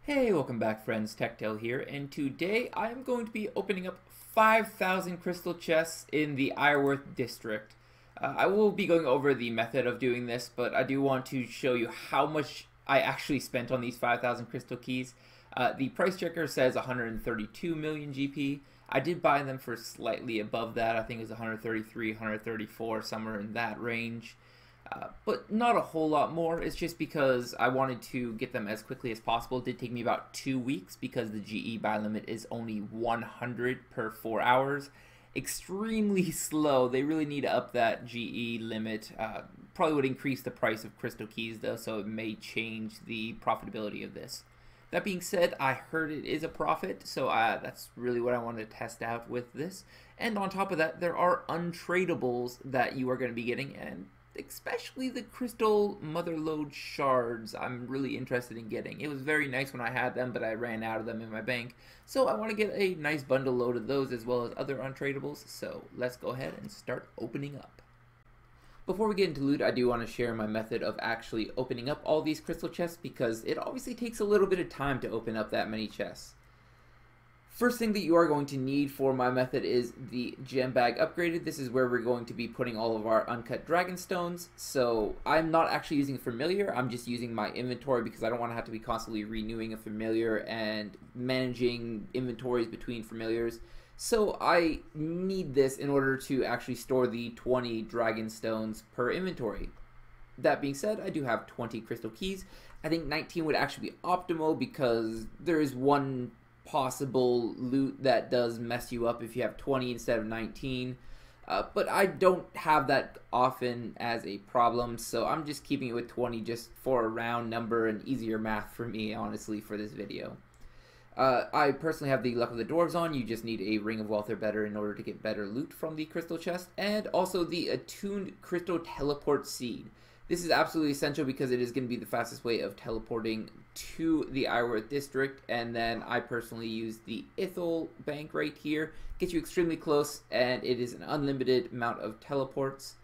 Hey, welcome back friends, TechTale here, and today I'm going to be opening up 5,000 crystal chests in the iorworth district. I will be going over the method of doing this, but I do want to show you how much I actually spent on these 5,000 crystal keys. The price checker says 132 million GP. I did buy them for slightly above that. I think it was 133, 134, somewhere in that range. But not a whole lot more. It's just because I wanted to get them as quickly as possible. It did take me about 2 weeks because the GE buy limit is only 100 per 4 hours. Extremely slow. They really need to up that GE limit. Probably would increase the price of crystal keys though, so it may change the profitability of this. That being said, I heard it is a profit, so that's really what I wanted to test out with this. And on top of that, there are untradables that you are going to be getting, and especially the crystal motherlode shards I'm really interested in getting. It was very nice when I had them, but I ran out of them in my bank. So I want to get a nice bundle load of those as well as other untradables. So let's go ahead and start opening up. Before we get into loot, I do want to share my method of actually opening up all these crystal chests because it obviously takes a little bit of time to open up that many chests. First thing that you are going to need for my method is the gem bag upgraded. This is where we're going to be putting all of our uncut dragon stones. So I'm not actually using familiar, I'm just using my inventory because I don't want to have to be constantly renewing a familiar and managing inventories between familiars. So I need this in order to actually store the 20 dragon stones per inventory. That being said, I do have 20 crystal keys. I think 19 would actually be optimal because there is one possible loot that does mess you up if you have 20 instead of 19. But I don't have that often as a problem, so I'm just keeping it with 20 just for a round number and easier math for me, honestly, for this video. I personally have the Luck of the Dwarves on. You just need a Ring of Wealth or better in order to get better loot from the crystal chest, and also the attuned crystal teleport seed. This is absolutely essential because it is going to be the fastest way of teleporting to the iorworth district, and then I personally use the Ithel bank right here. Gets you extremely close, and it is an unlimited amount of teleports.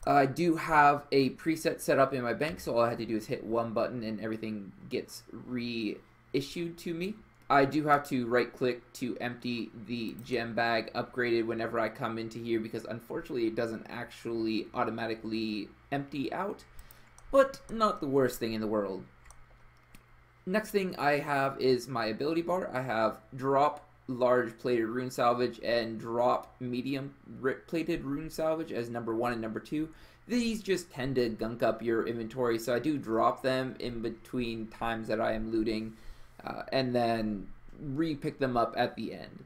I do have a preset set up in my bank, so all I had to do is hit one button and everything gets reissued to me. I do have to right click to empty the gem bag upgraded whenever I come into here because unfortunately it doesn't actually automatically empty out, but not the worst thing in the world. Next thing I have is my ability bar. I have drop large plated rune salvage and drop medium plated rune salvage as number 1 and number 2. These just tend to gunk up your inventory, so I do drop them in between times that I am looting. And then re-pick them up at the end.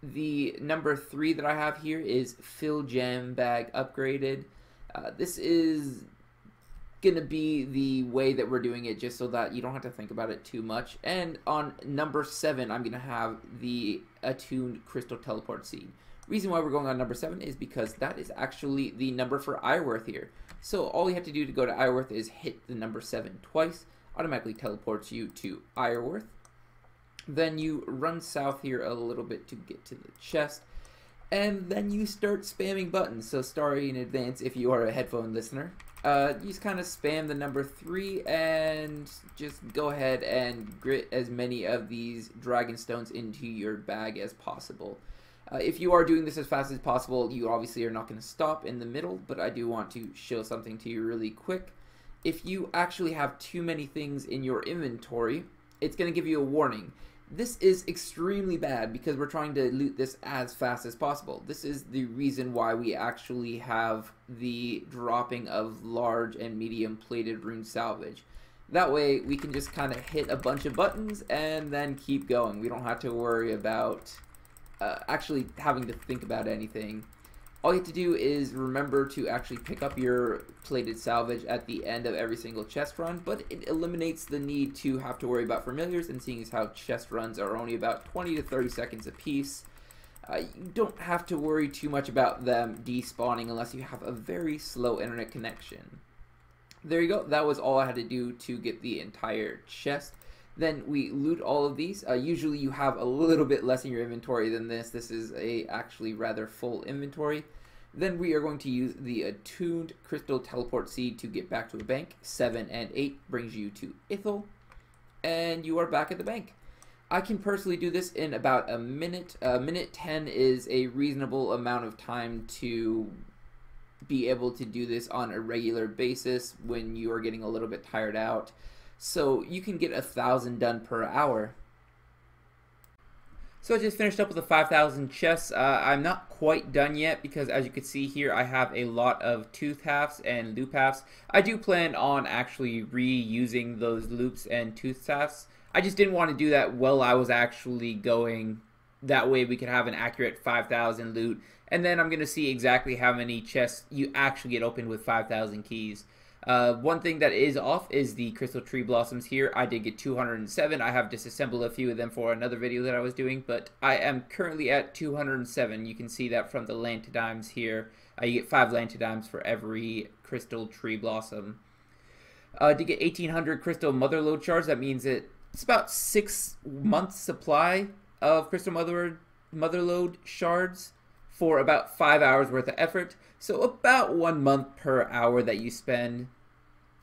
The number 3 that I have here is fill gem bag upgraded. This is gonna be the way that we're doing it just so that you don't have to think about it too much. And on number 7 I'm gonna have the attuned crystal teleport seed. Reason why we're going on number 7 is because that is actually the number for iorworth here. So all you have to do to go to iorworth is hit the number 7 twice. Automatically teleports you to iorworth. Then you run south here a little bit to get to the chest, and then you start spamming buttons. So sorry in advance if you are a headphone listener. You just kind of spam the number 3 and just go ahead and grit as many of these dragon stones into your bag as possible. If you are doing this as fast as possible, you obviously are not going to stop in the middle, but I do want to show something to you really quick. If you actually have too many things in your inventory, it's going to give you a warning. This is extremely bad because we're trying to loot this as fast as possible. This is the reason why we actually have the dropping of large and medium plated rune salvage. That way we can just kind of hit a bunch of buttons and then keep going. We don't have to worry about actually having to think about anything. All you have to do is remember to actually pick up your plated salvage at the end of every single chest run, but it eliminates the need to have to worry about familiars, and seeing as how chest runs are only about 20 to 30 seconds a piece, you don't have to worry too much about them despawning unless you have a very slow internet connection. There you go, that was all I had to do to get the entire chest. Then we loot all of these. Usually you have a little bit less in your inventory than this. This is a actually rather full inventory. Then we are going to use the attuned crystal teleport seed to get back to a bank. 7 and 8 brings you to Ithel. and you are back at the bank. I can personally do this in about a minute. Minute 10 is a reasonable amount of time to be able to do this on a regular basis when you are getting a little bit tired out. So you can get 1,000 done per hour. So I just finished up with the 5,000 chests. I'm not quite done yet because, as you can see here, I have a lot of tooth halves and loop halves. I do plan on actually reusing those loops and tooth halves. I just didn't want to do that while I was actually going. That way we could have an accurate 5,000 loot. And then I'm going to see exactly how many chests you actually get opened with 5,000 keys. One thing that is off is the crystal tree blossoms here. I did get 207. I have disassembled a few of them for another video that I was doing, but I am currently at 207. You can see that from the Lantidimes here. You get 5 Lantidimes for every crystal tree blossom. To get 1,800 crystal motherlode shards, that means it's about 6 months supply of crystal motherlode shards for about 5 hours worth of effort. So about 1 month per hour that you spend.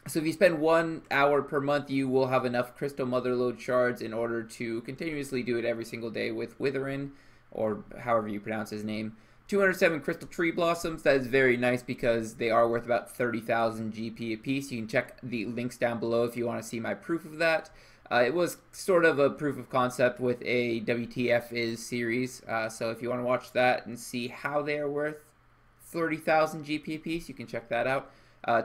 So if you spend 1 hour per month, you will have enough crystal motherlode shards in order to continuously do it every single day with Witherin, or however you pronounce his name. 207 crystal tree blossoms. That is very nice because they are worth about 30,000 GP a piece. You can check the links down below if you want to see my proof of that. It was sort of a proof of concept with a WTF is series. So if you want to watch that and see how they are worth 30,000 GP a piece, you can check that out.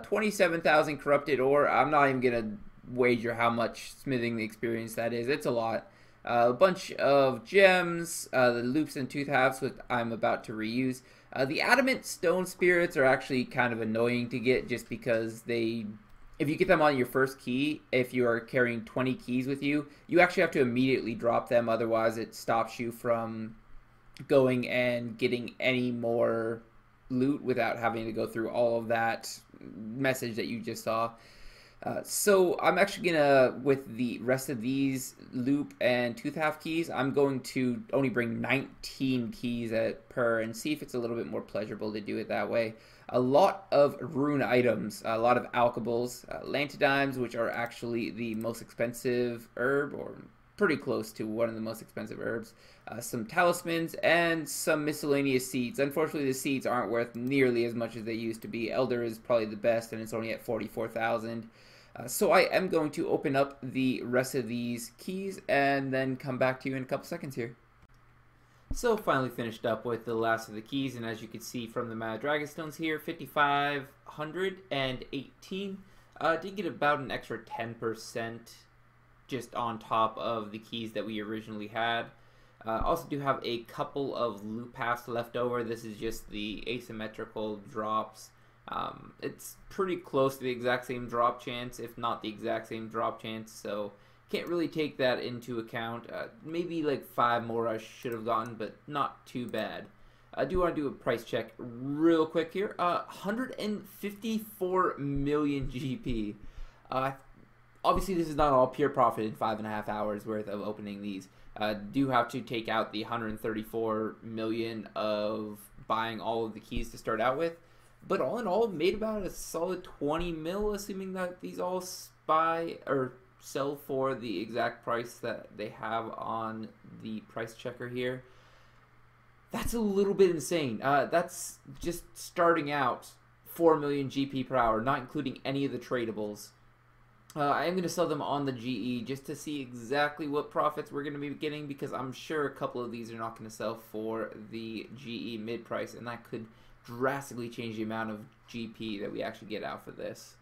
27,000 corrupted ore. I'm not even gonna wager how much smithing the experience that is. It's a lot. A bunch of gems, the loops and tooth halves, which I'm about to reuse. The adamant stone spirits are actually kind of annoying to get just because if you get them on your first key, if you are carrying 20 keys with you, you actually have to immediately drop them. Otherwise, it stops you from going and getting any more loot without having to go through all of that message that you just saw. So I'm actually gonna, with the rest of these loop and tooth half keys, I'm going to only bring 19 keys per and see if it's a little bit more pleasurable to do it that way. A lot of rune items, a lot of alkables, Lantidimes, which are actually the most expensive herb, or pretty close to one of the most expensive herbs, some talismans, and some miscellaneous seeds. Unfortunately, the seeds aren't worth nearly as much as they used to be. Elder is probably the best, and it's only at 44,000. So I am going to open up the rest of these keys and then come back to you in a couple seconds here. So finally finished up with the last of the keys, and as you can see from the Mad Dragonstones here, 5,518. Did get about an extra 10% just on top of the keys that we originally had. Also do have a couple of loop halves left over. This is just the asymmetrical drops. It's pretty close to the exact same drop chance, if not the exact same drop chance, so can't really take that into account. Maybe like 5 more I should have gotten, but not too bad. I do want to do a price check real quick here. 154 million GP. Obviously, this is not all pure profit in 5.5 hours worth of opening these. Do have to take out the 134 million of buying all of the keys to start out with. But all in all, made about a solid 20 mil, assuming that these all sell for the exact price that they have on the price checker here. That's a little bit insane. That's just starting out 4 million GP per hour, not including any of the tradables. I am going to sell them on the GE just to see exactly what profits we're going to be getting, because I'm sure a couple of these are not going to sell for the GE mid price, and that could drastically change the amount of GP that we actually get out for this.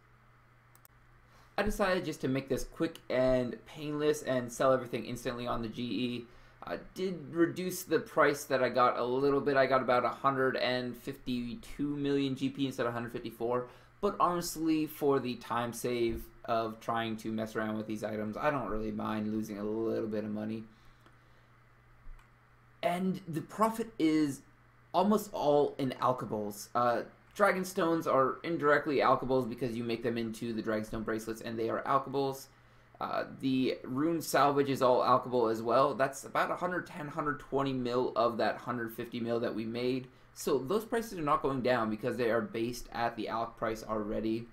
I decided just to make this quick and painless and sell everything instantly on the GE. I did reduce the price that I got a little bit. I got about 152 million GP instead of 154. But honestly, for the time save of trying to mess around with these items, I don't really mind losing a little bit of money. And the profit is almost all in alkables. Dragonstones are indirectly alkables because you make them into the Dragonstone bracelets and they are alkables. The rune salvage is all alkable as well. That's about 110, 120 mil of that 150 mil that we made. So those prices are not going down because they are based at the alk price already.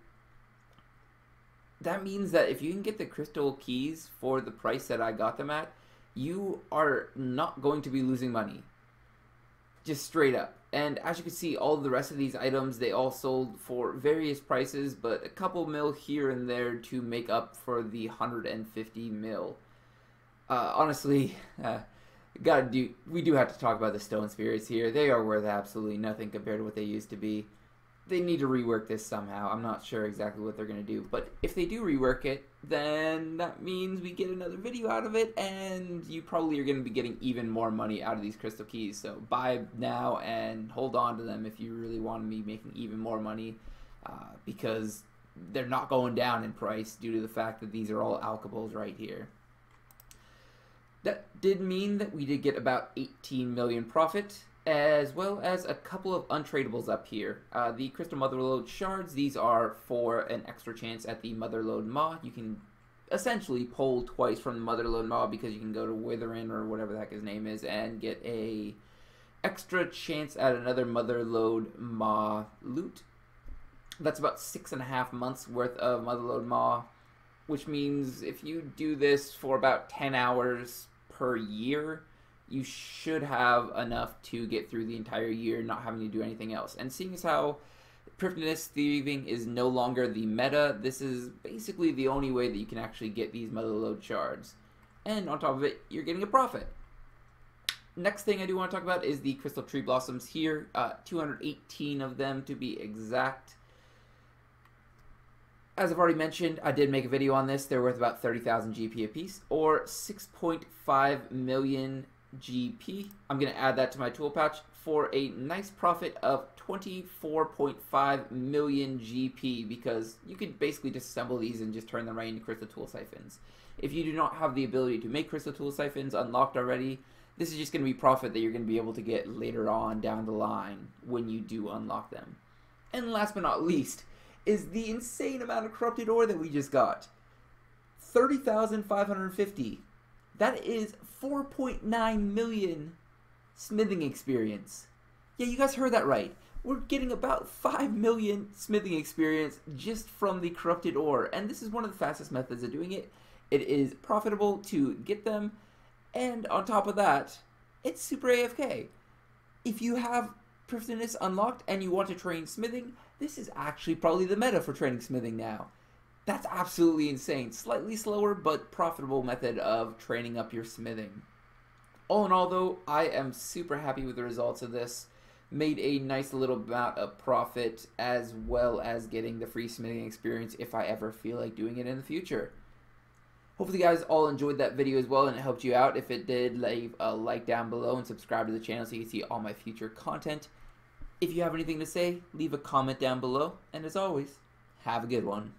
that means that if you can get the crystal keys for the price that I got them at, you are not going to be losing money. Just straight up. And as you can see, all the rest of these items, they all sold for various prices, but a couple mil here and there to make up for the 150 mil. Honestly, we do have to talk about the stone spirits here. They are worth absolutely nothing compared to what they used to be. They need to rework this somehow. I'm not sure exactly what they're going to do, but if they do rework it, then that means we get another video out of it, and you probably are going to be getting even more money out of these crystal keys. So buy now and hold on to them if you really want to be making even more money, because they're not going down in price due to the fact that these are all alchables right here. That did mean that we did get about 18 million profit, as well as a couple of untradables up here. The crystal motherlode shards, these are for an extra chance at the motherlode maw. You can essentially pull twice from the motherlode maw because you can go to Witherin or whatever the heck his name is and get a extra chance at another motherlode maw loot. That's about 6.5 months worth of motherlode maw, which means if you do this for about 10 hours per year, you should have enough to get through the entire year not having to do anything else. And seeing as how thriftiness thieving is no longer the meta, this is basically the only way that you can actually get these motherlode shards. And on top of it, you're getting a profit. Next thing I do want to talk about is the crystal tree blossoms here. 218 of them to be exact. As I've already mentioned, I did make a video on this. They're worth about 30,000 GP apiece, or 6.5 million GP. I'm going to add that to my tool pouch for a nice profit of 24.5 million GP, because you could basically disassemble these and just turn them right into crystal tool siphons. If you do not have the ability to make crystal tool siphons unlocked already, this is just going to be profit that you're going to be able to get later on down the line when you do unlock them. And last but not least is the insane amount of corrupted ore that we just got. 30,550. That is 4.9 million smithing experience. Yeah, you guys heard that right. We're getting about 5 million smithing experience just from the corrupted ore, and this is one of the fastest methods of doing it. It is profitable to get them, and on top of that, it's super AFK. If you have thriftiness unlocked and you want to train smithing, this is actually probably the meta for training smithing now. That's absolutely insane. Slightly slower but profitable method of training up your smithing. All in all though, I am super happy with the results of this. Made a nice little amount of profit, as well as getting the free smithing experience if I ever feel like doing it in the future. Hopefully you guys all enjoyed that video as well and it helped you out. If it did, leave a like down below and subscribe to the channel so you can see all my future content. If you have anything to say, leave a comment down below. And as always, have a good one.